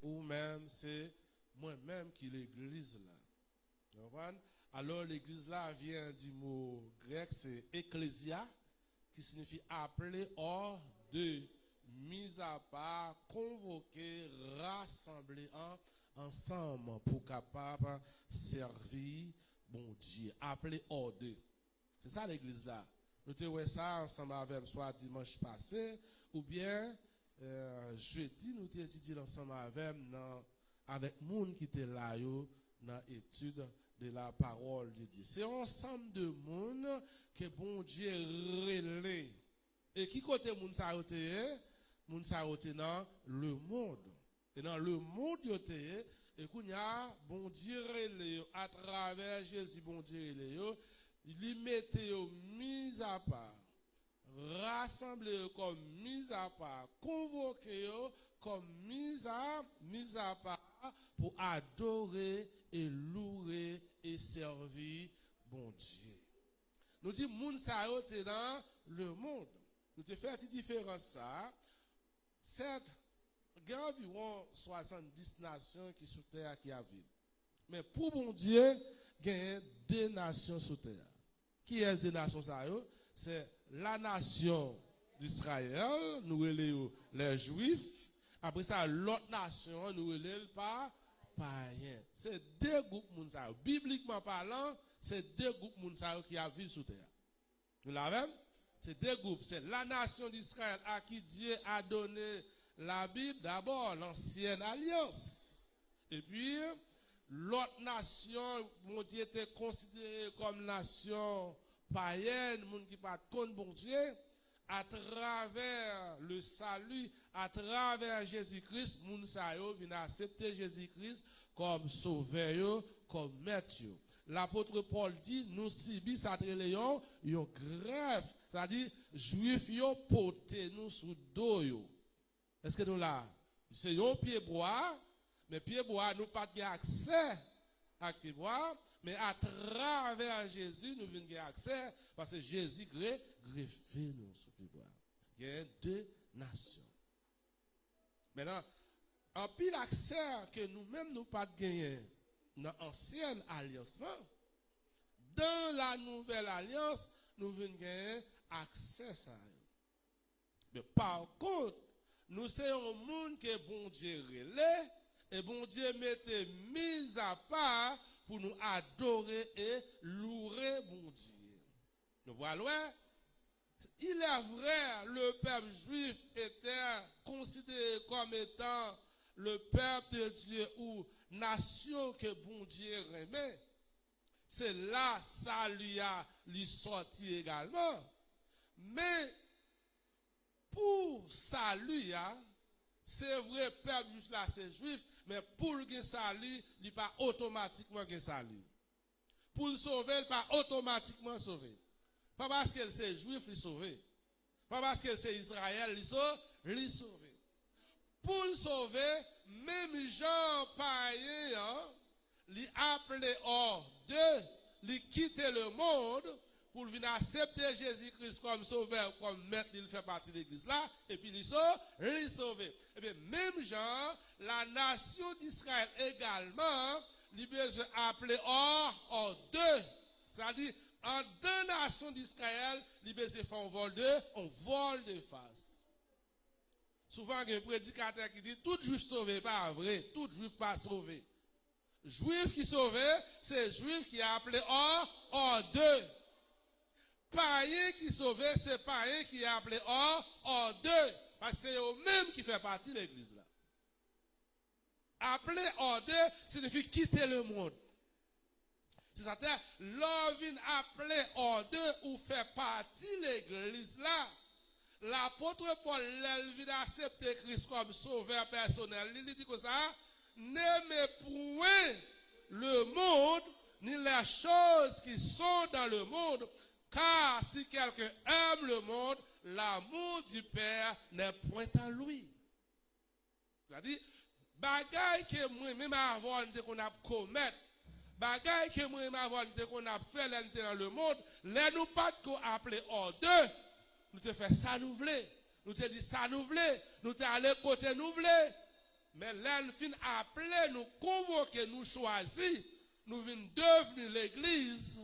ou même c'est moi-même qui l'église là. Vous comprenez? Alors l'église là vient du mot grec, c'est ecclésia, qui signifie appeler hors de, mis à part, convoquer, rassembler ensemble pour capable servir bon Dieu, appeler hors de. C'est ça l'église là. Nous avons ça ensemble avec soit dimanche passé ou bien jeudi nous avons étudié ensemble avec monde qui était là dans l'étude de la parole de Dieu. C'est ensemble de monde que bon Dieu relève. Et qui côté moun sa yote? Moun sa yote dans le monde. Et dans le monde yote, et kounya bon Dieu relève à travers Jésus bon Dieu relève, il mettait mis à part, rassemblé comme mis à part, convoqué comme mis à part pour adorer et louer et servir bon Dieu. Nous disons moun sa yote dans le monde. Nous te fait une différence ça. Certes, il y a environ 70 nations qui sont sur terre qui vivent. Mais pour bon Dieu, il y a 2 nations sur terre. Qui est ces nations ça? C'est la nation d'Israël, nous relèvons les Juifs. Après ça, l'autre nation, nous relèvons pas païens. C'est 2 groupes mounsaïo. Bibliquement parlant, c'est 2 groupes mounsaïo qui vivent sur terre. Nous l'avons? C'est 2 groupes. C'est la nation d'Israël à qui Dieu a donné la Bible, d'abord l'ancienne alliance. Et puis, l'autre nation, mon Dieu était considéré comme nation païenne, moun qui pas contre bon Dieu, à travers le salut, à travers Jésus-Christ, moun sa yo vient accepter Jésus-Christ comme sauveur, comme maître. L'apôtre Paul dit, nous subissons à Tréléon, yon greffe, c'est-à-dire, juif yo pote nous sous dos yo. Est-ce que nous là? C'est yon pied bois, mais pied bois, nous pas de accès à pied bois, mais à travers Jésus, nous venons avoir accès, parce que Jésus greffé nous sous pied bois. Il y a 2 nations. Maintenant, en pile accès que nous-mêmes nous pas gagné dans l'ancienne alliance, dans la nouvelle alliance, nous venons gagner accès à ça. Mais par contre, nous sommes un monde que bon Dieu relève, et bon Dieu mettait mis à part pour nous adorer et louer bon Dieu. Nous voyons, il est vrai, le peuple juif était considéré comme étant le peuple de Dieu ou nation que bon Dieu remet. C'est là ça lui a sorti également. Mais pour salut, c'est vrai, peuple juif là, c'est juif, mais pour le salut, il n'est pas automatiquement un salut. Pour le sauver, il n'est pas automatiquement sauvé. Pas parce que c'est juif, il est sauvé. Pas parce que c'est Israël, il est sauvé. Pour le sauver, même Jean païen, il appelé hors de, il quitter le monde pour venir accepter Jésus-Christ comme sauveur, comme maître, il fait partie de l'église là, et puis il est sauvé. Et bien, même Jean, la nation d'Israël également, il besoin appeler hors de. C'est-à-dire, en 2 nations d'Israël, il besoin faire un vol de face. Souvent, il y a un prédicateur qui dit, tout juif sauvé, pas vrai, tout juif pas sauvé. Juif qui sauvé, c'est juif qui a appelé hors de. Païen qui sauvé, c'est païen qui a appelé hors de. Parce que c'est eux-mêmes qui fait partie de l'église là. Appeler hors de signifie quitter le monde. C'est-à-dire, l'homme appelé hors de ou fait partie de l'église là. L'apôtre Paul vient accepter Christ comme sauveur personnel. Il dit que ça, n'aimez point le monde, ni les choses qui sont dans le monde, car si quelqu'un aime le monde, l'amour du Père n'est point en lui. C'est-à-dire, bagaille que moi-même avant qu'on a commettre, bagaille que moi-même avant qu'on a fait dans le monde, les nous pas qu'on appelé hors d'eux, nous te fait ça nous voulons, nous te dit ça nous voulons, nous te allé côté nous voulons. Mais là, nous fin appeler, nous convoquer, nous choisir, nous venons devenir l'église,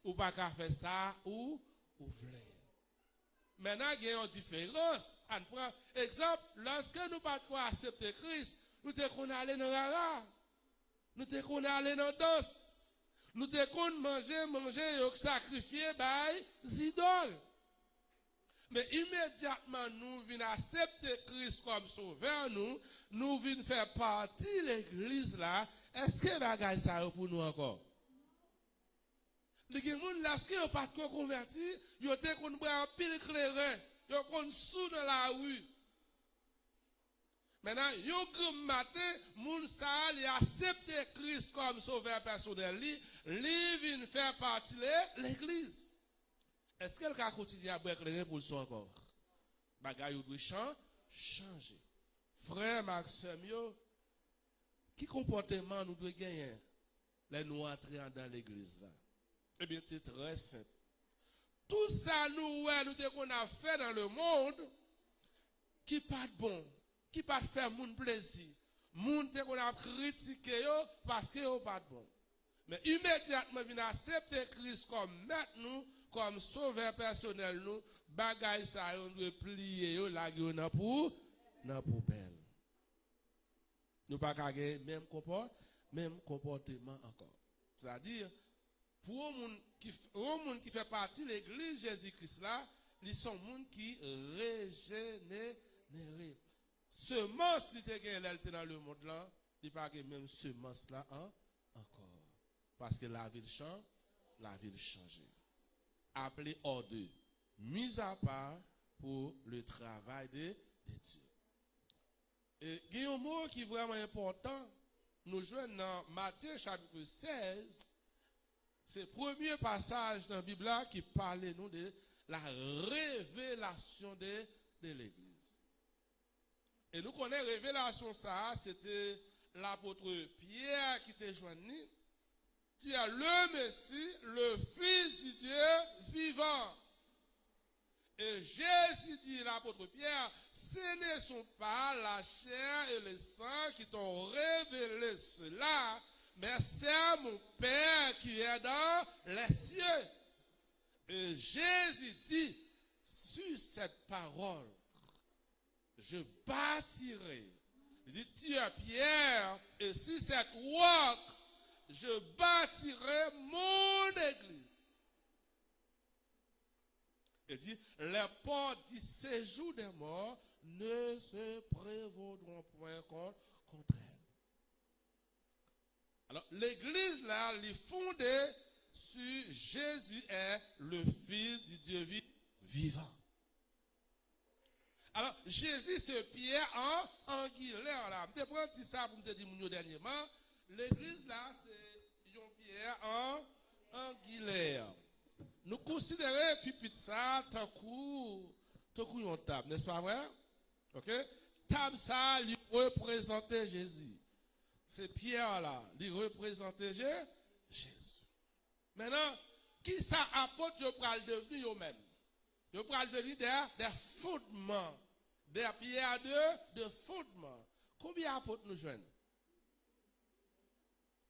ou pas qu'à faire ça, ou voulez. Maintenant, il y a une différence. On prend exemple, lorsque nous pas accepter Christ, nous te qu'on aller dans la rara, nous te qu'on aller dans danse, nous te qu'on manger, sacrifier, by idoles. Mais immédiatement, nous venons accepter Christ comme sauveur, nous venons faire partie de l'église là. Est-ce que bagay ça pour nous encore? Les gens, lorsque vous pas converti, ils ont été qu'on un pile clairin, ils ont qu'on sous dans la rue. Maintenant, yon grand matin, moun sa li accepté Christ comme sauveur personnel, li vient faire partie de l'église. Est-ce que le cas quotidien a éclairé pour le son encore? Bagay ou doit changer. Frère Maxime, qui comportement nous devons gagner? Là, nous entrons dans l'église là. Eh bien, c'est très simple. Tout ça, nous qu'on a fait dans le monde, qui pas de bon, qui pas de faire mon plaisir. Moun qu'on a critiqué parce que yo pas de bon. Mais immédiatement, vient accepter Christ comme maître nous, comme sauveur personnel nous, bagay ça, on doit plier yo, la yo dans poubelle. Nous pas gagner même comportement encore. C'est-à-dire, pour un monde qui fait partie de l'église Jésus-Christ là, ils sont monde qui régénéré. Semence qui était dans le monde là, il pas que même semence là encore. Parce que la ville change, la ville change. Appelé hors d'eux, mis à part pour le travail de Dieu. Et il y a un mot qui est vraiment important. Nous jouons dans Matthieu chapitre 16. C'est le premier passage dans la Bible qui parle nous de la révélation de l'église. Et nous connaissons la révélation ça, c'était l'apôtre Pierre qui t'a joint. Tu es le Messie, le Fils du Dieu vivant. Et Jésus dit, l'apôtre Pierre, ce ne sont pas la chair et le sang qui t'ont révélé cela, mais c'est mon Père qui est dans les cieux. Et Jésus dit, sur cette parole, je bâtirai. Il dit, tu es Pierre, et sur cette roc, je bâtirai mon église. Il dit, les portes du séjour des morts ne se prévaudront point contre elle. Alors, l'église là, elle est fondée sur Jésus est le Fils du Dieu vivant. Alors, Jésus, c'est Pierre en guillère là. Je te prends ça pour te dire dernièrement. L'église là, c'est un Pierre en guillère. Nous considérons pupitre ça tant qu'on table, n'est-ce pas vrai? OK? Table ça, lui représentait Jésus. C'est Pierre là, lui représentait Jésus. Maintenant, qui ça apporte, je pourrais devenir eux-mêmes? Je pourrais devenir des fondements, des pierres de fondements. Combien d'apôtres nous joignent?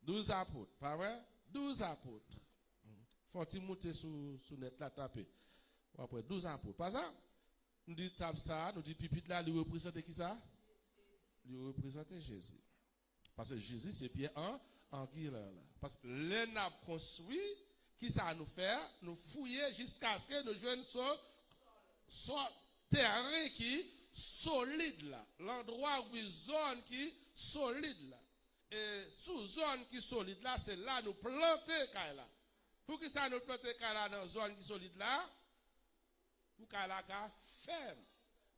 12 apôtres, pas vrai? 12 apôtres. Faut-il monter sur net là, taper. Après, 12 apôtres. Pas ça? Nous dit tape ça, nous dit pupitre là, lui représente qui ça? Lui représente Jésus. Parce que Jésus, c'est Pierre en guillère là. Parce que les nappes construit, qui ça nous fait? Nous fouiller jusqu'à ce que nous joignent soit terrain qui solide là. L'endroit où zone qui solide là. Et sous zone qui solide là, c'est là nous planter là. Pour que ça nous plante là dans zone qui solide là, pour qu'elle ait ferme,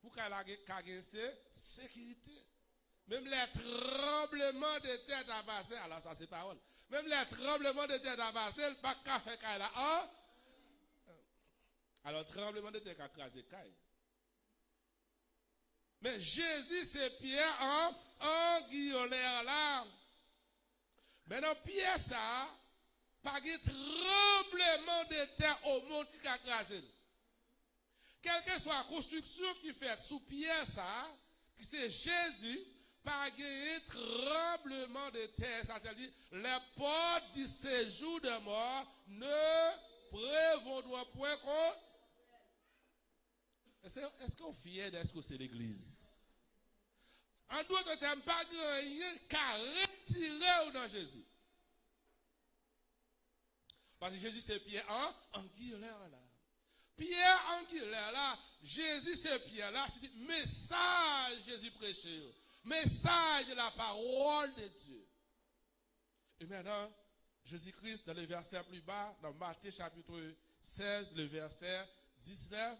pour qu'elle ait sécurité. Même les tremblements de terre à passer, alors ça c'est parole. Même les tremblements de terre à passer, le pas qu'à faire qu'elle a. Alors tremblement de terre à craser caille. Mais Jésus c'est Pierre en guillère là. Maintenant Pierre ça, pas de tremblement de terre au monde qui a crasé. Quelle que soit la construction qui fait sous Pierre ça, qui c'est Jésus, pas gagné tremblement de terre. Ça veut dire, les portes du séjour de mort ne prévaudront point contre. Est-ce qu'on est fier d'être que c'est l'église? En d'autres termes, pas rien qu'à retirer dans Jésus. Parce que Jésus c'est Pierre angulaire là. Pierre angulaire là, Jésus c'est Pierre là, c'est le message Jésus prêché. Message de la parole de Dieu. Et maintenant, Jésus-Christ, dans le verset plus bas, dans Matthieu chapitre 16, le verset 19,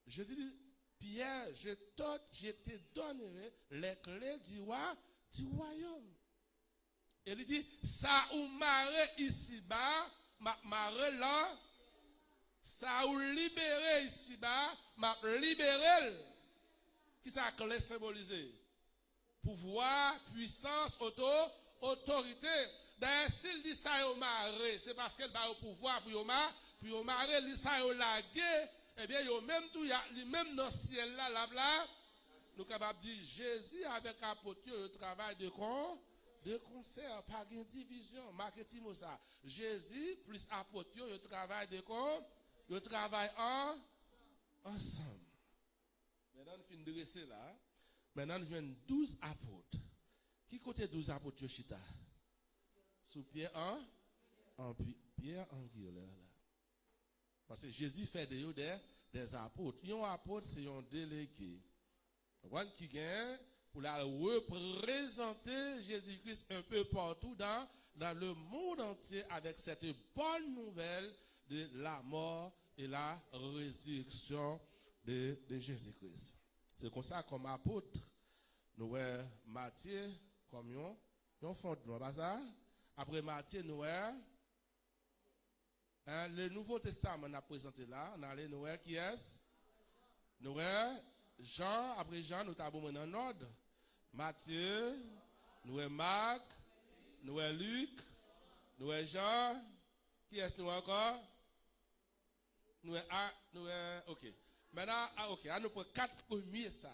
Jésus dit, Pierre, je te donnerai les clés du royaume. Et il dit, ça ou marre ici-bas, marre là, ça ou libéré ici-bas, m'a libéré. Qui ça clé symbolisé? Pouvoir, puissance, autorité. D'ailleurs, s'il dit ça au maré, c'est parce qu'elle va au pouvoir pour au maré, il dit ça au lagué, eh bien, il y a même tout, il y a même dans le ciel là, nous sommes capables de dire Jésus avec apôtre, le travail de concert, pas de division, marketing ça. Jésus plus apôtre, le travail de le travail ensemble. Maintenant, nous finissons de dresser là. Maintenant, nous venons 12 apôtres. Qui côté 12 apôtres, Chita? Sous Pierre Pierre angulaire là. Parce que Jésus fait des apôtres. Un apôtre, c'est un délégué. Qui gagne pour la représenter Jésus-Christ un peu partout dans le monde entier avec cette bonne nouvelle de la mort et la résurrection de Jésus-Christ. C'est comme ça, comme apôtre, nous avons Matthieu comme un fondement. Pas ça? Après Matthieu, nous avons le Nouveau Testament, on a présenté là. On a allé nous qui est? Nous avons Jean, après Jean, nous avons en ordre. Matthieu, nous avons Marc, nous avons Luc, nous avons Jean. Qui est-ce nous encore? Nous avons, ok. Maintenant, ok, nous prenons 4 premiers ça.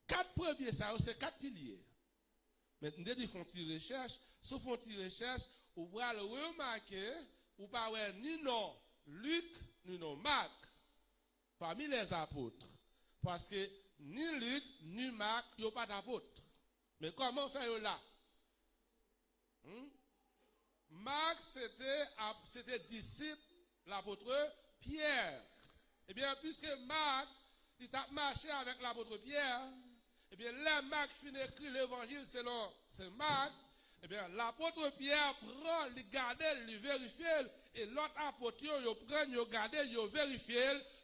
4 premiers ça, c'est 4 piliers. Maintenant, nous font une recherche. Sauf font une recherche, vous pouvez le remarquer, vous ne pouvez ni non Luc, ni non Marc, parmi les apôtres. Parce que ni Luc, ni Marc, ils n'ont pas d'apôtres. Mais comment faire là? Marc, c'était disciple, l'apôtre Pierre. Eh bien, puisque Marc, il a marché avec l'apôtre Pierre, eh bien, là, Marc finit écrit l'évangile selon Saint Marc, eh bien, l'apôtre Pierre prend, il garde, il vérifie, et l'autre apôtre, il prend, il garde, il vérifie,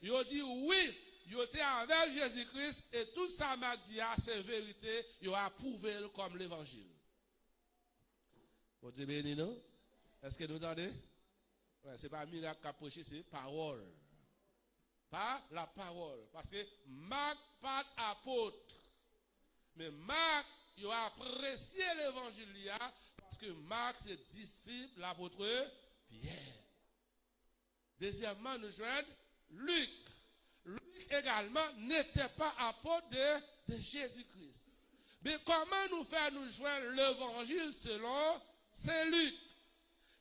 il dit oui, il était avec Jésus-Christ, et tout ça m'a dit, c'est vérité, il a approuvé comme l'évangile. Vous dites béni, non? Est-ce que nous entendez? Ouais, ce n'est pas un miracle qu'a prêché, c'est parole. Pas la parole. Parce que Marc, pas d'apôtre. Mais Marc, il a apprécié l'évangile parce que Marc, c'est disciple, l'apôtre Pierre. Deuxièmement, nous joignons Luc. Luc également n'était pas apôtre de Jésus-Christ. Mais comment nous faire nous joindre l'évangile selon Saint Luc?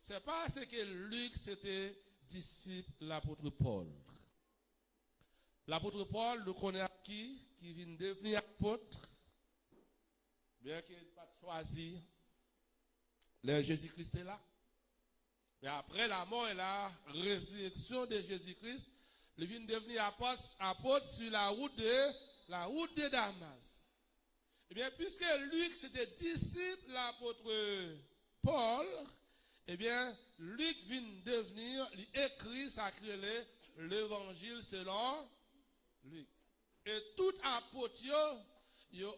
C'est parce que Luc, c'était disciple l'apôtre Paul. L'apôtre Paul, nous connaissons qui vient devenir apôtre, bien qu'il n'ait pas choisi, le Jésus-Christ est là. Mais après la mort et la résurrection de Jésus-Christ, il vient devenir apôtre sur la route de Damas. Eh bien, puisque Luc, c'était disciple l'apôtre Paul, eh bien, Luc vient devenir, il écrit, sacré l'évangile selon Luc. Et tout apôtre, il a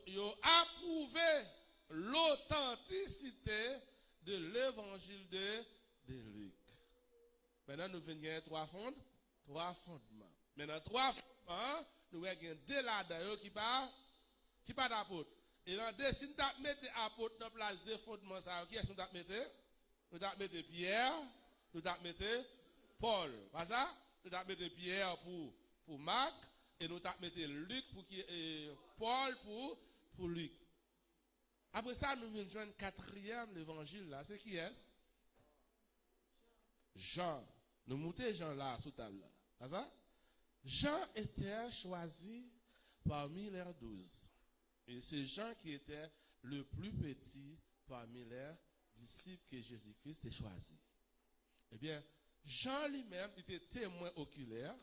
approuvé l'authenticité de l'évangile de Luc. Maintenant, nous venons trois fondements. Maintenant, 3 fondements, nous avons 2 là-dedans qui pas d'apôtre. Et dans deux, si nous mettons apôtre dans la place de fondements, qui est-ce que nous avons mis? Nous avons mis Pierre, nous avons mis Paul. Pas ça? Nous avons mis Pierre pour Marc, et nous avons mis Luc pour Paul pour Luc. Après ça, nous venons joindre quatrième l'évangile là. C'est qui est-ce? Jean. Nous montons Jean là, sous table là. C'est ça? Jean était choisi parmi les 12. Et c'est Jean qui était le plus petit parmi les disciples que Jésus-Christ a choisi. Eh bien, Jean lui-même était témoin oculaire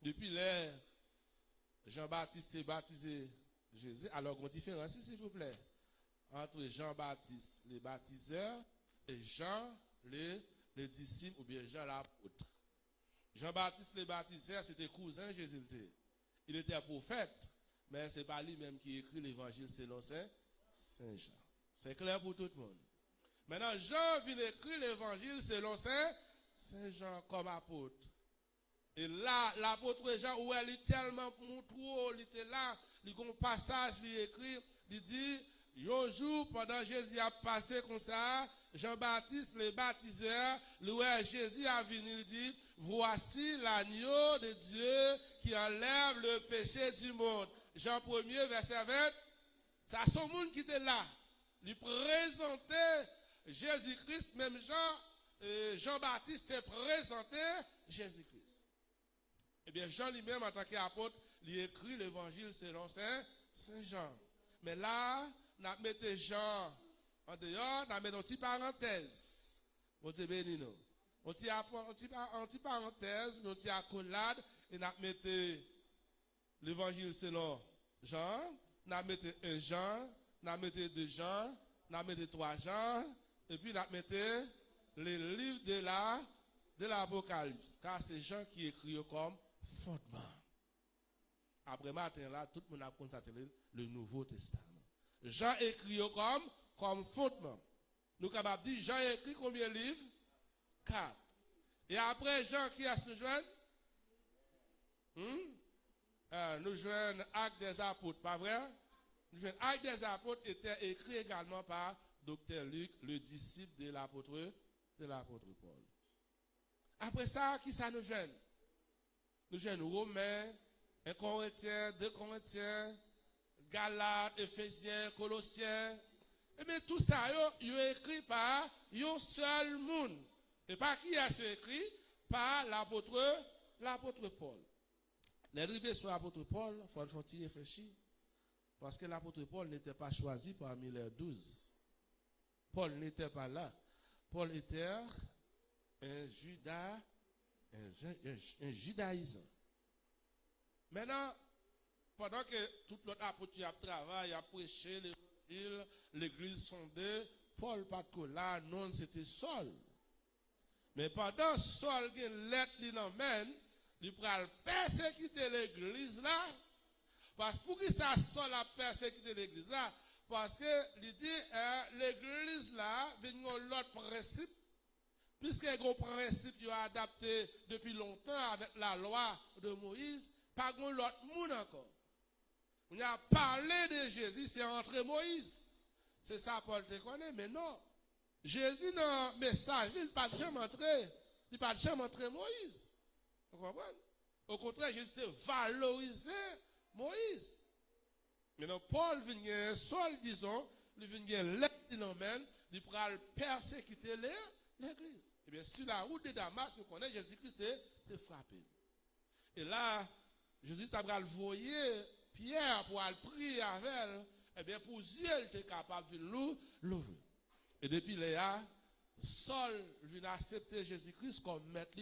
depuis l'ère Jean-Baptiste s'est baptisé Jésus. Alors, il y a une différence, s'il vous plaît, entre Jean-Baptiste, les baptiseurs, et Jean, les disciples, ou bien Jean l'apôtre. Jean-Baptiste, les baptiseurs, c'était cousin Jésus. Il était prophète, mais ce n'est pas lui-même qui écrit l'évangile selon Saint Jean. C'est clair pour tout le monde. Maintenant, Jean vient écrire l'évangile selon Saint Jean comme apôtre. Et là, l'apôtre Jean, où elle est tellement montré, il était là, il y a un passage, il écrit, il dit, un jour, pendant Jésus a passé comme ça, Jean-Baptiste, le baptiseur, Jésus a venu, il dit, voici l'agneau de Dieu qui enlève le péché du monde. Jean 1er, verset 20, c'est son monde qui était là. Il présentait Jésus-Christ, même Jean-Baptiste présentait Jésus-Christ. Eh bien, Jean lui-même, en tant qu'apôtre, il écrit l'évangile selon Saint Jean. Mais là, nous mettons Jean en dehors, nous mettons une petite parenthèse. Bon Dieu béni nous. Une petite parenthèse, une petite accolade, et nous mettons l'évangile selon Jean, nous mettons 1 Jean, nous mettons 2 Jean, nous mettons 3 Jean, et puis nous mettons les livres de l'Apocalypse. Car c'est Jean qui écrit comme fondement. Après matin là, tout le monde a constaté le Nouveau Testament. Jean écrit comme fondement. Nous sommes capables de dire, Jean écrit combien de livres? 4. Et après Jean, qui est-ce que nous joignons? Nous joignons Actes des Apôtres, pas vrai? Nous joignons Actes des Apôtres était écrit également par Dr. Luc, le disciple de l'apôtre Paul. Après ça, qui ça nous joigne? Nous joignons Romains, 1 Corinthiens, 2 Corinthiens, Galates, Éphésiens, Colossiens. Et bien tout ça, il est écrit par un seul monde. Et par qui est-ce écrit? Par l'apôtre Paul. Les rivets sur l'apôtre Paul, il faut y réfléchir. Parce que l'apôtre Paul n'était pas choisi parmi les 12. Paul n'était pas là. Paul était un judaïsant. Maintenant, pendant que tout l'autre apôtre a travaillé, a prêché l'évangile, l'église fondée, Paul pas que là, non, c'était Saul. Mais pendant Saul qui lettre li l'emmène, il pral persécuter l'église là. Parce que pour qui ça Saul a persécuté l'église là? Parce que il dit l'église là vient l'autre principe. Puisque un principe qui a adapté depuis longtemps avec la loi de Moïse, pas l'autre monde encore. On a parlé de Jésus, c'est entre Moïse. C'est ça Paul te connaît, mais non. Jésus dans le message, il n'a pas jamais entré. Il n'a pas jamais entré Moïse. Vous comprenez? Au contraire, Jésus a valorisé Moïse. Maintenant, Paul vient, Saul, disons, il vient l'être, il emmène, il pourra persécuter l'église. Et bien, sur la route de Damas, vous connaissez, Jésus-Christ est frappé. Et là, Jésus a envoyé Pierre pour aller prier avec elle. Eh bien, pour Dieu, il était capable de l'ouvrir. Et depuis là, Saul vient accepter Jésus-Christ comme maître,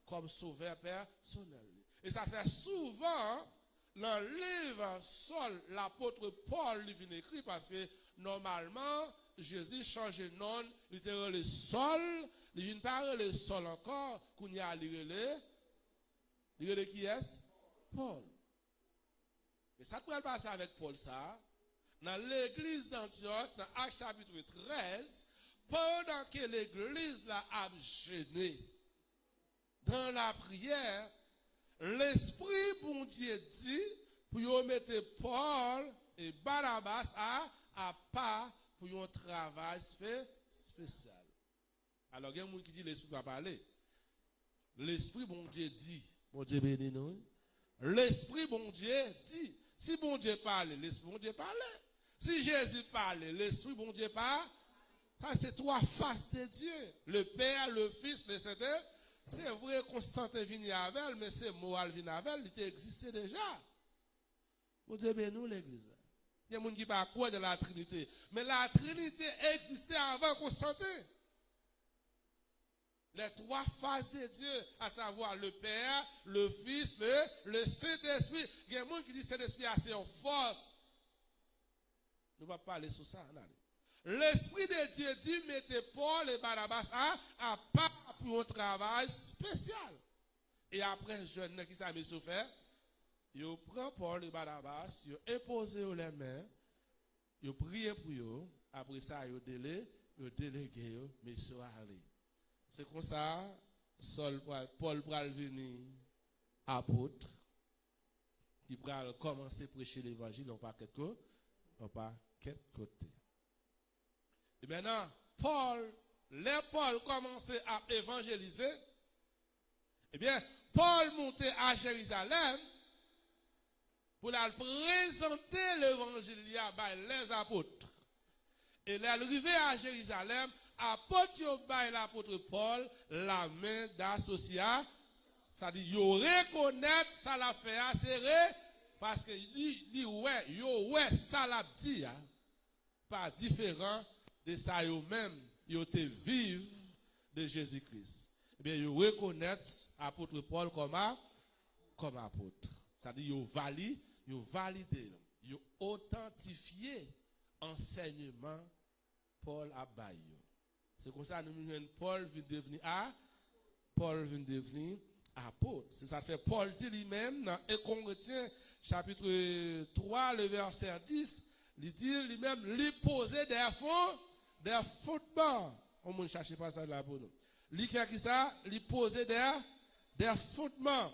comme sauveur personnel. Et ça fait souvent, dans le livre Saul, l'apôtre Paul lui vient écrire parce que normalement, Jésus change de nom, littéralement Saul, il vient parler Saul encore, qu'on y a l'irélé qui est? Paul. Mais ça peut passer avec Paul ça. Dans l'église d'Antioche, dans Actes chapitre 13, pendant que l'église a jeûné dans la prière, l'Esprit bon Dieu dit pour mettre Paul et Barnabas à part pour un travail spécial. Alors, il y a un monde qui dit l'Esprit va parler. L'Esprit bon Dieu dit, bon Dieu béni nous. L'Esprit bon Dieu dit. Si bon Dieu parle, l'Esprit bon Dieu parle. Si Jésus parle, l'Esprit, bon Dieu parle, ça c'est trois faces de Dieu. Le Père, le Fils, le Saint-Esprit. C'est vrai, Constantin vient avec, mais c'est moral vient avec, il existait déjà. Vous dites, mais nous, l'Église. Il y a des gens qui ne parlent pas de la Trinité. Mais la Trinité existait avant Constantin. Les trois faces de Dieu, à savoir le Père, le Fils, le Saint-Esprit. Il y a des gens qui disent que Saint-Esprit a ses forces. Nous ne allons pas parler sur ça. L'Esprit de Dieu dit, mettez Paul et Barnabas à part pour un travail spécial. Et après, jeune qui s'est mis sur faire, il prend Paul et Barnabas, il impose les mains, il prie pour eux, après ça, il délégué, mais ils sont allés. C'est comme ça, Paul va venir apôtre, qui va commencer à prêcher l'évangile, non pas quelque côté. Et maintenant, Paul commençait à évangéliser. Eh bien, Paul montait à Jérusalem pour la présenter l'évangile à les apôtres. Et l'arrivée à Jérusalem, l'apôtre Paul la main d'association. C'est-à-dire, il reconnaît ça l'a fait serré parce que ouais, ça l'a dit, pas différent de ça eux-mêmes, ils étaient vivre de Jésus-Christ. Eh bien, ils reconnaissent l'apôtre Paul comme apôtre. C'est-à-dire, ils validé, ils authentifié enseignement Paul a baillé. C'est comme ça que nous avons Paul vient devenir apôtre. C'est ça fait Paul dit lui-même dans 1 Corinthiens chapitre 3 le verset 10, il dit lui-même lui poser des fondements. On ne cherche pas ça là pour nous. Lui qui ça, lui poser des fondements.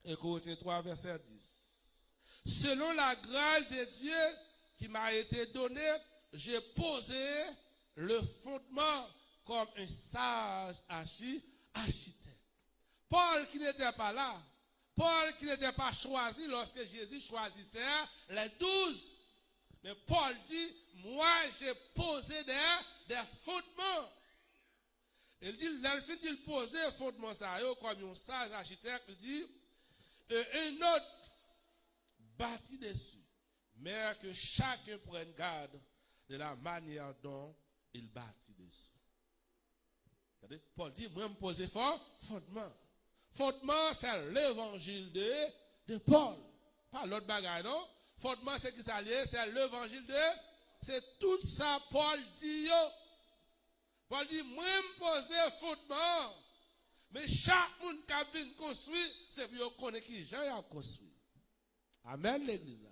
1 Corinthiens 3 verset 10. Selon la grâce de Dieu qui m'a été donnée, j'ai posé le fondement comme un sage architecte. Paul qui n'était pas là, Paul qui n'était pas choisi lorsque Jésus choisissait les 12. Mais Paul dit, moi j'ai posé des fondements. Il dit, il pose un fondement ça, comme un sage architecte, il dit, un autre bâtit dessus, mais que chacun prenne garde de la manière dont il bâtit dessus. Paul dit, moi, je me pose fondement. Fondement, c'est l'évangile de Paul. Pas l'autre bagaille, non? Fondement, c'est qui s'allie, c'est l'évangile c'est tout ça, Paul dit, Paul dit, moi, je me pose fondement. Mais chaque monde qui vient construire, c'est pour connaître qui Jean a construit. Amen, l'église.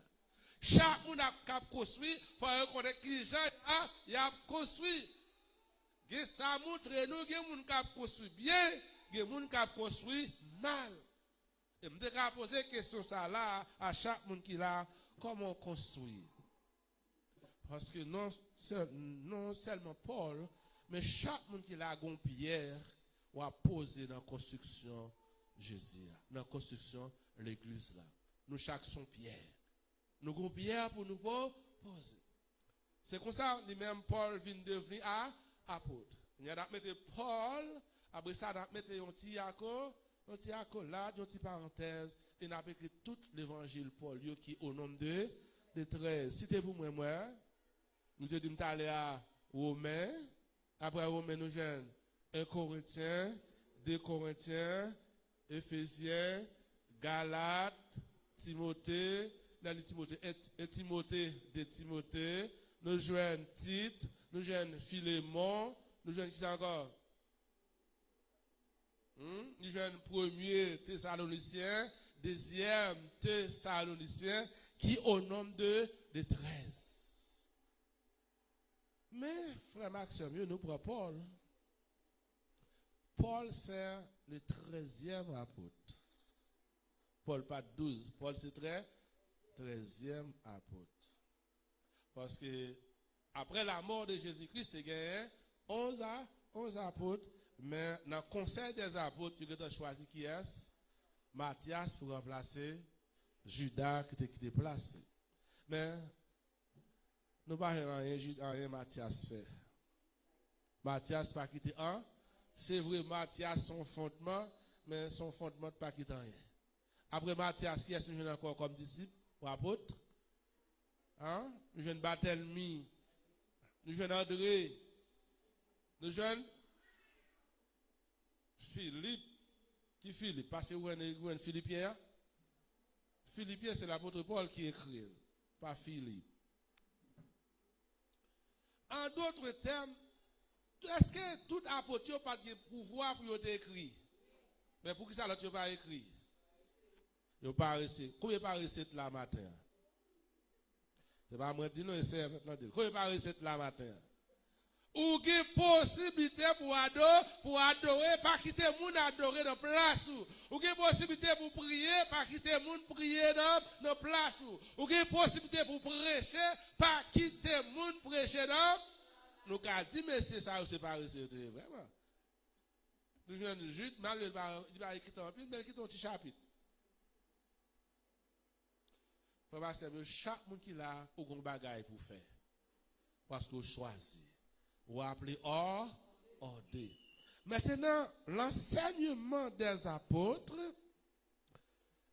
Chaque monde qui a construit, il faut reconnaître qui Jean a construit. Ça montre nous qu'il y a des gens qui ont construit bien, il y a des gens qui ont construit mal. Et je vais poser une question ça là à chaque monde qui l'a, comment construit. Parce que non seulement Paul, mais chaque monde qui l'a une pierre, ou a posé dans la construction Jésus, dans la construction de l'église là. Nous chaque son pierre. Nous avons pierre pour nous poser. C'est comme ça, lui-même Paul vient devenir apôtre. Il y a mettre Paul, après ça, il a mettre un petit accord là, une petite parenthèse, et il a écrit tout l'évangile Paul, qui au nom de 13. Si c'est pour moi, nous devons aller à Romains, après Romains, nous jeunes 1 Corinthiens, 2 Corinthiens, Éphésiens, Galates, Timothée, Timothée, de Timothée, nous joignons Tite, nous joignons Philémon, nous joignons qui encore? Nous joignons premier Thessaloniciens, deuxième Thessaloniciens, qui au nombre de 13. Mais, frère Maxime, nous prenons Paul. Paul, c'est le 13e apôtre. Paul, pas 12. Paul, c'est 13e apôtre. Parce que, après la mort de Jésus-Christ, il y a 11 apôtres. Mais dans le conseil des apôtres, tu as choisi qui est Matthias pour remplacer Judas qui était placé. Mais Nous pas rien Mathias fait. Mathias pas quitté un. C'est vrai, Mathias son fondement, mais son fondement pas quitté rien. Après Mathias, qui est-ce que nous avons encore comme disciple ou apôtre? Hein? Nous jeunes Barthélemy, nous jeunes André, nous jeunes Philippe. Qui Philippe? Parce que vous êtes Philippien. Philippien, c'est l'apôtre Paul qui écrit, pas Philippe. En d'autres termes, est-ce que tout apôtre n'a pas de pouvoir pour écrire? Mais pour qui ça l'autre n'a pas écrit? Il n'a pas réussi. Combien pas réussi là matin? C'est pas moi qui dis non, c'est maintenant. Combien pas réussi là matin? Ou qui possibilité pour adorer, pas quitter le monde adorer dans place ou qui possibilité pour prier, pas quitter le monde prier dans place ou qui possibilité pour prêcher, pas quitter le monde prêcher dans nous avons dit mais c'est ça c'est pas vraiment. Nous jeunes Jude mal il va écrire un peu mais il un petit chapitre. Frère chaque monde qui a un bagage pour faire parce qu'on choisit. Ou appelé ordre. Maintenant, l'enseignement des apôtres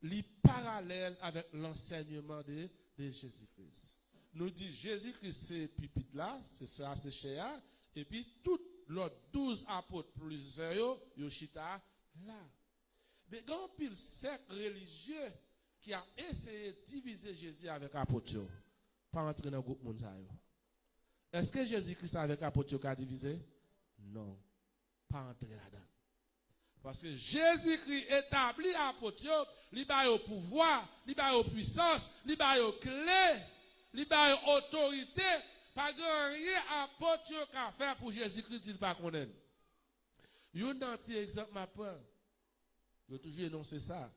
est parallèle avec l'enseignement de Jésus-Christ. Nous dit Jésus-Christ c'est pupitre là, c'est ça, c'est cher, et puis tous les 12 apôtres plusieurs, yo chita là. Mais quand il y a un secte religieux qui a essayé de diviser Jésus avec apôtres, pas entrer dans le groupe monde. Est-ce que Jésus-Christ avec apôtre a divisé? Non. Pas entrer là-dedans. Parce que Jésus-Christ établit apôtre, il a au pouvoir, il a aux puissance, il a aux clés, il a aux autorité. Pas grand rien apôtre qu'a faire pour Jésus-Christ, il pas connaît. Un entier exemple ma peur. Il toujours énoncé ça.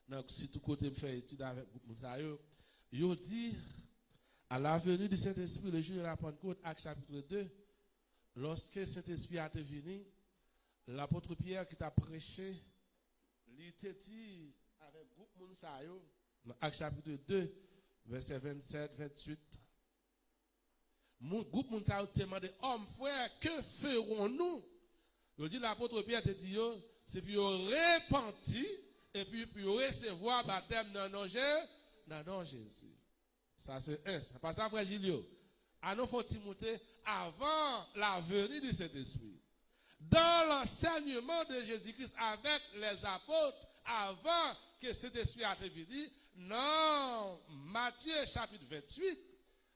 Donc si tout côté me fait étude avec Moussa yo dit à la venue du Saint-Esprit, le jour de la Pentecôte, Actes chapitre 2, lorsque Saint-Esprit a été venu, l'apôtre Pierre qui t'a prêché, il était dit avec le groupe Mounsayo, dans Actes chapitre 2, verset 27, 28. Le groupe Mounsayo te demandé, homme, frère, que ferons-nous? Il dit l'apôtre Pierre te dit, c'est pour repentir et puis pour recevoir le baptême dans le nom de Jésus. Ça c'est un. C'est pas ça, frère Gilio. À nous faut Timothée avant la venue du Saint-Esprit. Dans l'enseignement de Jésus-Christ avec les apôtres, avant que Saint-Esprit a été venu, non, Matthieu chapitre 28,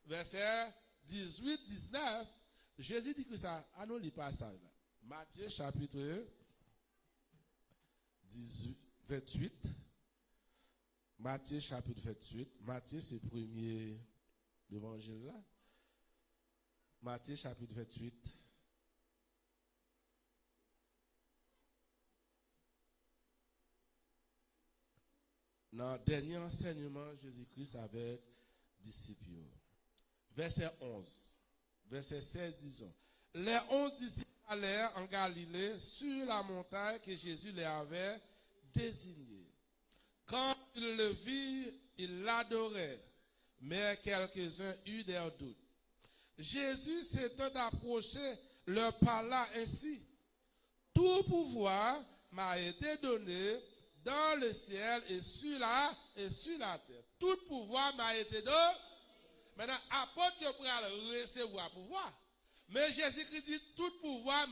verset 18-19, Jésus dit que ça, à nous lit pas ça. Matthieu chapitre 28. Matthieu chapitre 28. Matthieu c'est le premier évangile là. Matthieu chapitre 28. Dans le dernier enseignement, Jésus-Christ avec disciples. Verset 11. Verset 16, disons. Les 11 disciples allèrent en Galilée sur la montagne que Jésus les avait désignée. Quand ils le virent, ils l'adoraient, mais quelques-uns eurent des doutes. Jésus s'étant approché, leur parla ainsi. Tout pouvoir m'a été donné dans le ciel et sur la terre. Tout pouvoir m'a été donné. Maintenant, apôtre pour recevoir pouvoir. Mais Jésus-Christ dit, tout pouvoir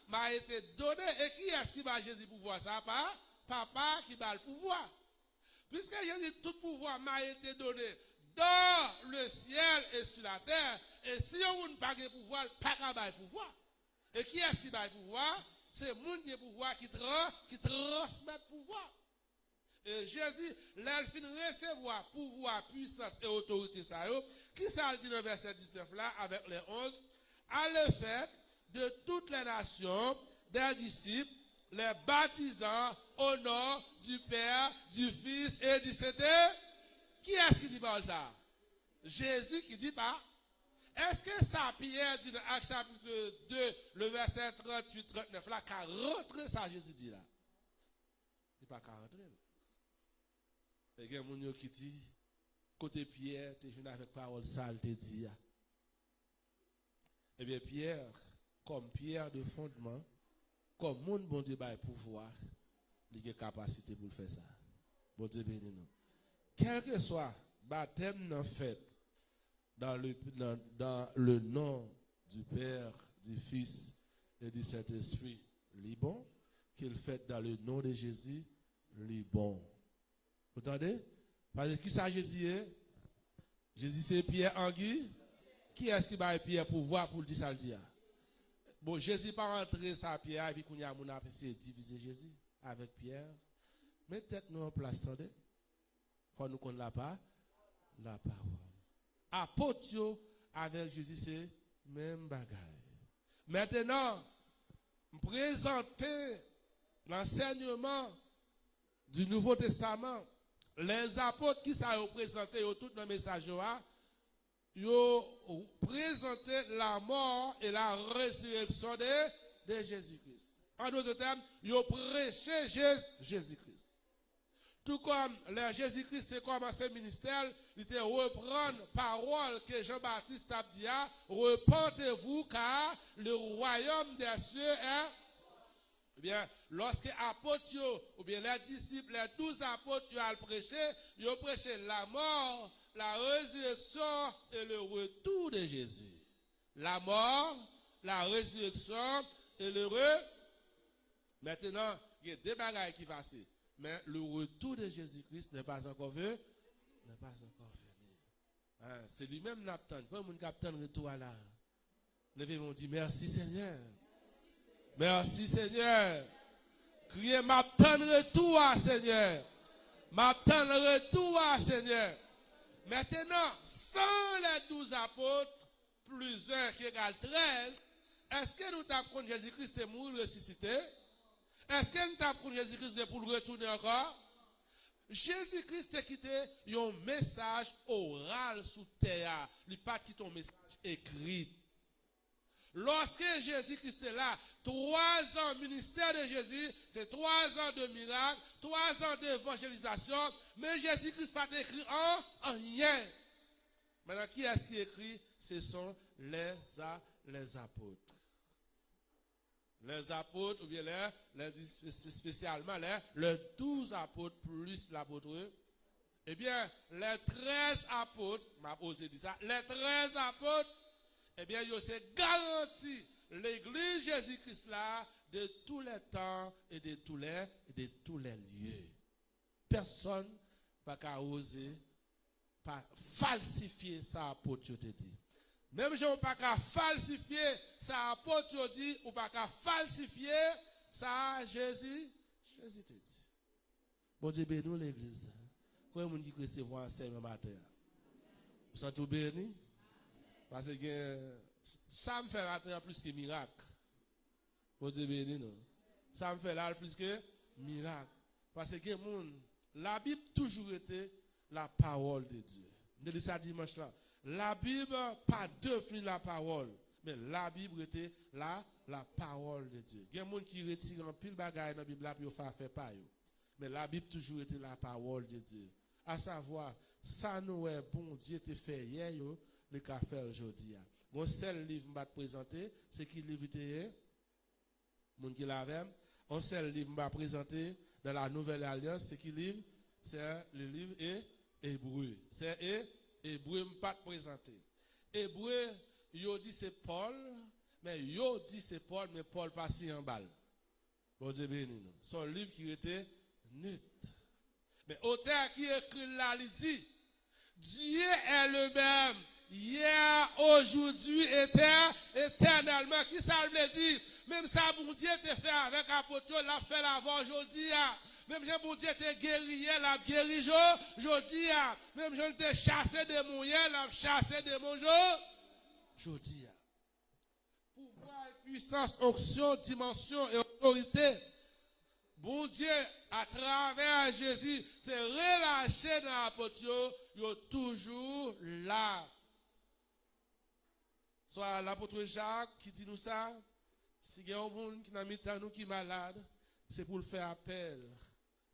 m'a été donné. Et qui est-ce qui va Jésus pouvoir ça? Papa qui va le pouvoir. Puisque Jésus dit, tout pouvoir m'a été donné dans le ciel et sur la terre. Et si on n'a pas de pouvoir, pas qu'à pouvoir. Et qui est-ce qui va le pouvoir? C'est le monde qui a pouvoir qui transmet le pouvoir. Et Jésus, là, il finit recevoir pouvoir, puissance et autorité. Qui ça dit dans le verset 19 là, avec les 11? À l'effet de toutes les nations, des disciples, les baptisant au nom du Père, du Fils et du Saint-Esprit. Qui est-ce qui dit pas ça? Jésus qui dit pas. Est-ce que ça, Pierre dit dans Actes chapitre 2, le verset 38-39 là, qu'à rentrer ça, Jésus dit là? Il n'est pas qu'à rentrer. Il y a des gens qui dit, côté Pierre, tu es venu avec parole sale, tu dit. Eh bien, Pierre, comme pierre de fondement, comme mon bon Dieu a pouvoir, il a capacité pour faire ça. Bon Dieu béni nous. Quel que soit baptême non fait dans le nom du Père, du Fils et du Saint-Esprit, li bon, qu'il fait dans le nom de Jésus, li bon. Vous entendez? Parce que qui ça Jésus est? Jésus c'est Pierre Anguille. Qui est-ce qui va Pierre pouvoir pour le dire ça le dire? Bon, Jésus pas rentré sa Pierre et puis qu'on y a mon apprécié diviser Jésus avec Pierre. Mais tête nous en place, attendez. Faut nous connaître la parole. Apôtre avec Jésus c'est même bagaille. Maintenant, présenter l'enseignement du Nouveau Testament. Les apôtres qui sont représentés tout dans le message, ils ont présenté la mort et la résurrection de Jésus-Christ. En d'autres termes, ils ont prêché Jésus-Christ. Tout comme Jésus-Christ a commencé le ministère, il était reprendre parole que Jean-Baptiste a dit, repentez-vous car le royaume des cieux est... Eh bien, lorsque apôtres, ou bien les disciples, les 12 apôtres, ils ont prêché la mort, la résurrection et le retour de Jésus. La mort, la résurrection et le retour. Maintenant, il y a deux bagages qui passent. Mais le retour de Jésus-Christ n'est pas encore venu. N'est pas encore venu. Hein, c'est lui-même qui attend. Comme on attend le retour à là. Levez-moi, dit merci Seigneur. Merci Seigneur. Criez, m'attend le retour à Seigneur. M'attend le retour à Seigneur. Maintenant, sans les 12 apôtres, plus 1 qui égale 13, est-ce que nous t'apprenons Jésus-Christ est mort ressuscité? Est-ce que nous t'apprenons Jésus-Christ pour le retourner encore? Jésus-Christ a quitté un message oral sous terre. Il n'a pas quitté un message écrit. Lorsque Jésus-Christ est là, 3 ans ministère de Jésus, c'est 3 ans de miracles, 3 ans d'évangélisation, mais Jésus-Christ n'a pas écrit en rien. Maintenant, qui est-ce qui écrit? Ce sont les apôtres. Les apôtres, ou bien spécialement les 12 apôtres plus l'apôtre. Eh bien, les 13 apôtres, m'a osé dire ça, les 13 apôtres, eh bien, ils ont garanti l'église Jésus-Christ là de tous les temps et de tous les lieux. Personne n'a pas osé pas falsifier ça apôtre te dit. Même si on n'a pas qu'à falsifier ça apôtre dit ou pas qu'à falsifier ça Jésus te dit. Bon Dieu bénis l'église. Comment on dit que c'est voir enseignement matin? Vous sentez béni? Parce que ça me fait rentrer plus que miracle. Bon Dieu béni non. Ça me fait là plus que miracle. Parce que la Bible toujours été la parole de Dieu. Je dis ça dimanche là. La Bible pas définit la parole, mais la Bible était la parole de Dieu. Il y a des gens qui retirent un pile bagaille dans la Bible là pour faire pas yo. Mais la Bible toujours était la parole de Dieu. À savoir, ça nous est bon Dieu te fait hier yo, le qu'a fait aujourd'hui. Mon seul livre m'a présenté, c'est qui livre était mon qui l'avait. Un seul livre m'a présenté dans la Nouvelle Alliance, c'est qui livre? C'est le livre Hébreu. C'est Hébreu m'a pas présenté. Hébreu, yo dit c'est Paul, mais yo dit c'est Paul, mais Paul passe en balle. Bon Dieu béni nous. Son livre qui était net. Mais auteur qui écrit là, il dit, Dieu est le même, hier, aujourd'hui, éternellement. Qui ça veut dire? Même ça, bon Dieu te fait avec apôtre, l'a fait avant aujourd'hui. Même si bon Dieu te guéri, l'a guéri aujourd'hui. Même si on te chassé de mon hier, l'a chassé de mon aujourd'hui. Pouvoir, puissance, onction, dimension et autorité. Bon Dieu, à travers Jésus, te relâché dans l'apôtre, il est toujours là. Soit l'apôtre Jacques qui dit nous ça, si il y a un monde qui n'a mis nous qui est malade, c'est pour le faire appel.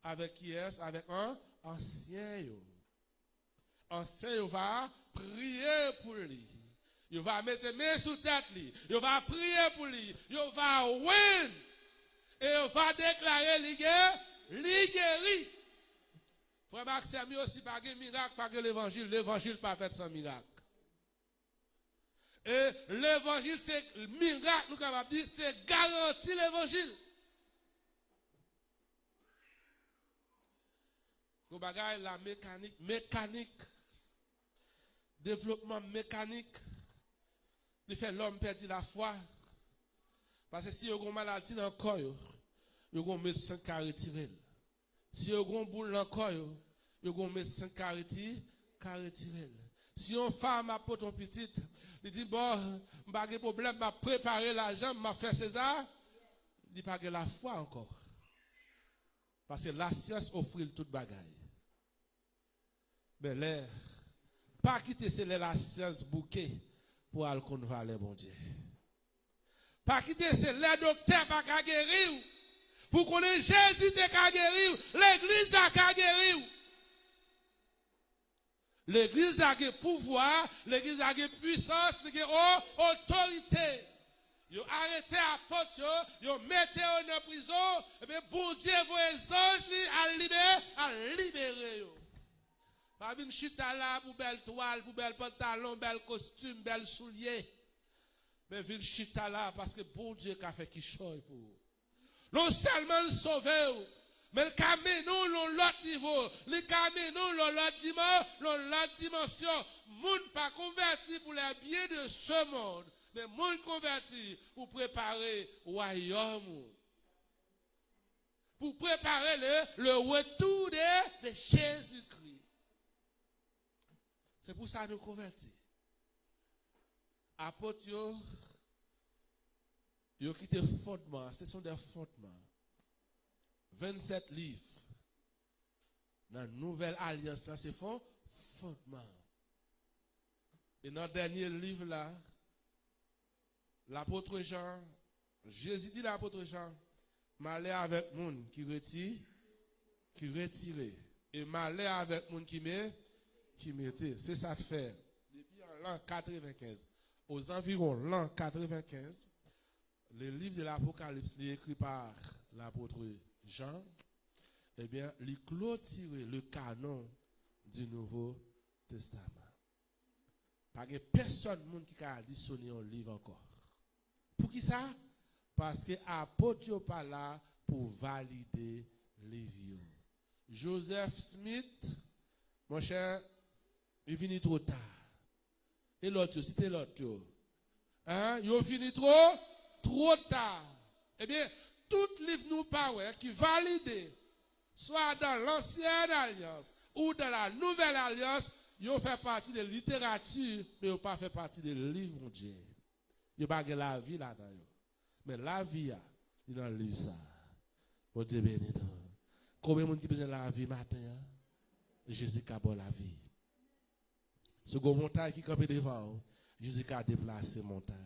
Avec qui est-ce? Avec un ancien. Ancien va prier pour lui. Il va mettre main sous tête lui. Il va prier pour lui. Il va win. Et il va déclarer lui guéri. Frère Maxime aussi pas de miracle, pas de l'évangile. L'évangile pas fait sans miracle. Et l'évangile c'est miracle, nous capable dire, c'est garanti l'évangile. Nous bagaille la mécanique, développement mécanique, il fait l'homme perdre la foi. Parce que si vous avez une maladie dans le corps, vous avez un médecin qui a retiré. Si vous avez une boule dans le corps, vous avez un médecin qui a retiré. Si une femme a pour ton petit, il dit bon, je n'ai pas de problème, je vais préparer l'argent, je vais faire César, il n'y a pas la foi encore. Parce que la science offre toute bagaille. Mais l'air, pas quitter la science bouquet pour aller convaincre bon Dieu. Pas quitter les docteurs pas qu'à guérir. Pour qu'on ait Jésus de qu'à guérir, l'église n'a qu'à guérir. L'église a le pouvoir, l'église a la puissance, la autorité. Yo arrêté apôtre, yo mettez en prison, et bien bon Dieu vos anges à libérer yo. Pas une chita là pour belle toile, pour belle pantalon, bel costume, bel soulier. Mais une chita là parce que bon Dieu a fait qui choye pour. Non seulement sauver, mais le caminon l'autre niveau, le caminon l'autre dimension. Moun pas converti pour les biens de ce monde, mais moun converti pour préparer le royaume. Pour préparer le retour de Jésus-Christ. C'est pour ça que nous convertis. Apôtres, ils ont quitté fondement. Ce sont des fondements. 27 livres. Dans la nouvelle alliance, c'est fondement. Et dans le dernier livre là, l'apôtre Jean, Jésus dit à l'apôtre Jean, malheur avec moun qui retire, et malheur avec moun qui mettait. C'est ça de faire. Depuis l'an 95, aux environs l'an 95, le livre de l'Apocalypse est écrit par l'apôtre Jean, eh bien, il clôture le canon du Nouveau Testament. Pas que personne qui a additionné un livre encore. Pour qui ça? Parce que l'apôtre n'est pas là pour valider les vieux. Joseph Smith, mon cher, il finit trop tard. Et l'autre, c'était l'autre. Hein? Il finit trop tard. Eh bien, tout livre nous parle qui valide, soit dans l'ancienne alliance ou dans la nouvelle alliance, il fait partie de la littérature, mais il pas fait partie du livre de Dieu. Il n'y a pas de la vie là-dedans. Mais la vie, il a lu ça. Bon Dieu béni. Combien de monde qui besoin de la vie matin? Jésus a la vie. Second montagne qui campe devant, Jésus a déplacé montagne.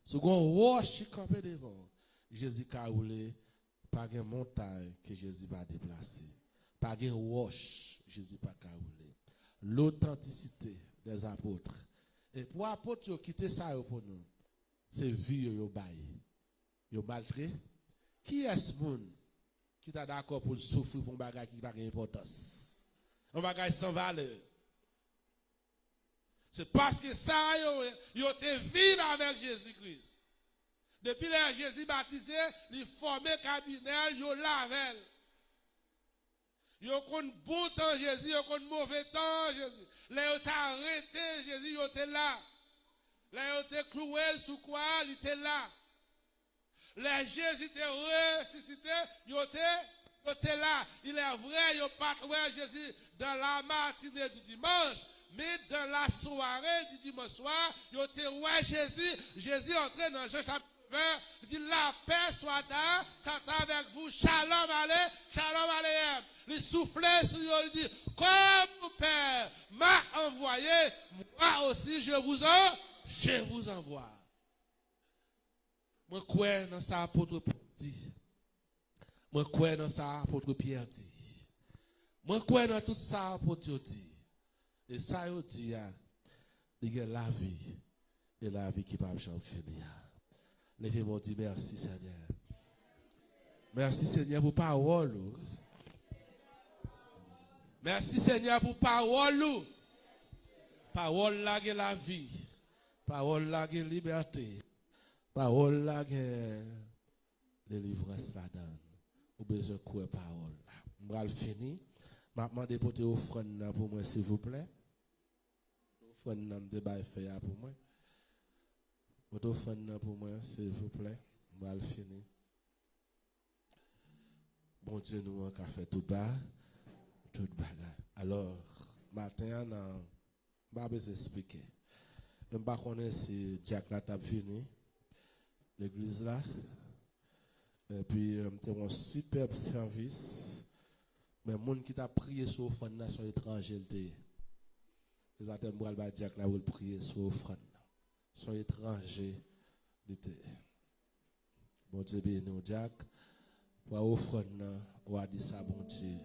Second roche qui campe devant, Jésus a roulé par une montagne que Jésus va déplacer. Par une roche, Jésus pas roulé. L'authenticité des apôtres. Et pour apôtres quitter ça pour nous, c'est vie yo bail. Yo maltré. Qui est-ce moun qui t'a d'accord pour souffrir pour un bagage qui n'a pas d'importance? Un bagage sans valeur. C'est parce que ça, yo te vivre avec Jésus-Christ. Depuis que Jésus baptisé, il formé cabinet, yo lavel. Yo kon bon temps Jésus, yo kon mauvais temps Jésus. Là yo t'a arrêté Jésus, yo te là. Là yo te cloué sous quoi, il était là. Là Jésus te ressuscité, yo te là. Il est vrai, yo pas trouvé Jésus dans la matinée du dimanche. Mais dans la soirée du dimanche soir, yo te ouais Jésus entré dans Jean chapitre 20, il dit la paix soit avec vous, shalom allez. Il soufflait sur eux, il dit comme mon Père m'a envoyé, moi aussi je vous envoie. Moi quoi dans ça apôtre dit. Moi quoi dans ça apôtre Pierre dit. Moi quoi dans tout ça apôtre dit. Et ça, il dit, il y a la vie. et la vie qui pas jamais finir. Levez-moi, dit merci Seigneur. Merci Seigneur pour parole. Merci Seigneur pour parole. Parole là que la vie. Parole là que liberté. Parole là que délivrance la donne. Ou besoin de quoi parole. On va le finir. Maintenant dépoter offrande pour moi s'il vous plaît. Offrande de bail fait pour moi. Votre offrande pour moi s'il vous plaît. On va le finir. Bon Dieu nous a fait tout bas. Tout bagarre. Alors, matin, on va vous expliquer. Je ne sais pas si Jack là t'a venu, l'église là. Et puis, c'est un superbe service. Mais les gens qui t'a prié sur l'offrande sont étrangers. Les attendants de Jack là, vous prier sur l'offrande. Sont étrangers. Bon Dieu béni, Jack. Pour l'offrande, on va dire ça, bon Dieu.